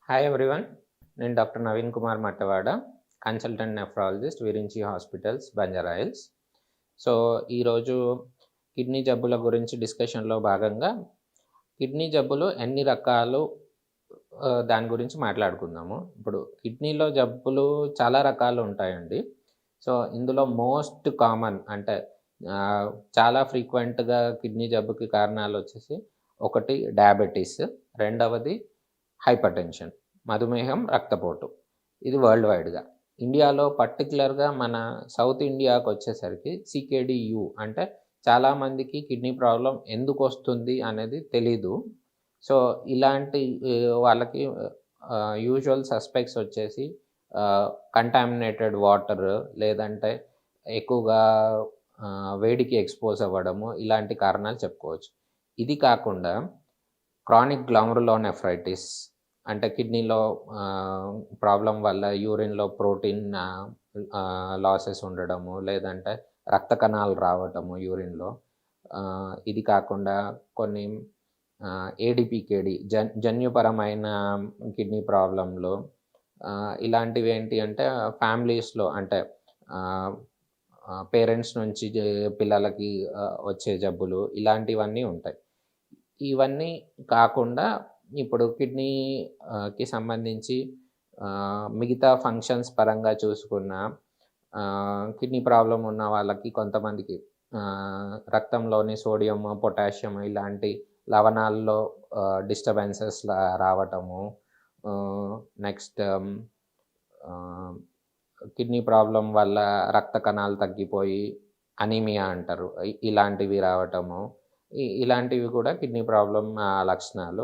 Hi everyone. నేను doctor Naveen Kumar Mattavada, consultant nephrologist, Virinchi hospitals, Banjara Hills. So ఈరోజు kidney జబ్బుల గురించి డిస్కషన్లో భాగంగా కిడ్నీ జబ్బులు ఎన్ని రకాలు దాని గురించి మాట్లాడుకుందాము. ఇప్పుడు కిడ్నీలో జబ్బులు చాలా రకాలు ఉంటాయండి. సో ఇందులో మోస్ట్ కామన్ అంటే చాలా ఫ్రీక్వెంట్గా కిడ్నీ జబ్బుకి కారణాలు వచ్చేసి ఒకటి డయాబెటీస్, రెండవది హైపర్టెన్షన్, మధుమేహం, రక్తపోటు. ఇది వరల్డ్ వైడ్గా. ఇండియాలో పర్టికులర్గా మన సౌత్ ఇండియాకు వచ్చేసరికి సికేడియు అంటే చాలామందికి కిడ్నీ ప్రాబ్లం ఎందుకు వస్తుంది అనేది తెలీదు. సో ఇలాంటి వాళ్ళకి యూజువల్ సస్పెక్ట్స్ వచ్చేసి కంటామినేటెడ్ వాటర్, లేదంటే ఎక్కువగా వేడికి ఎక్స్పోజ్ అవ్వడము, ఇలాంటి కారణాలు చెప్పుకోవచ్చు. ఇది కాకుండా క్రానిక్ గ్లోమెరులోనెఫ్రైటిస్ అంటే కిడ్నీలో ప్రాబ్లం వల్ల యూరిన్లో ప్రోటీన్ లాసెస్ ఉండడము, లేదంటే రక్త కణాలు రావటము యూరిన్లో. ఇది కాకుండా కొన్ని ఏడిపికేడి జన్యుపరమైన కిడ్నీ ప్రాబ్లంలో ఇలాంటివి ఏంటి అంటే ఫ్యామిలీస్లో అంటే పేరెంట్స్ నుంచి పిల్లలకి వచ్చే జబ్బులు, ఇలాంటివన్నీ ఉంటాయి. ఇవన్నీ కాకుండా ఇప్పుడు కిడ్నీకి సంబంధించి మిగతా ఫంక్షన్స్ పరంగా చూసుకున్న కిడ్నీ ప్రాబ్లం ఉన్న వాళ్ళకి కొంతమందికి రక్తంలోని సోడియం, పొటాషియం ఇలాంటి లవణాల్లో డిస్టర్బెన్సెస్ రావటము, నెక్స్ట్ కిడ్నీ ప్రాబ్లం వల్ల రక్త కణాలు తగ్గిపోయి అనీమియా అంటారు, ఇలాంటివి రావటము, ఇలాంటివి కూడా కిడ్నీ ప్రాబ్లం లక్షణాలు.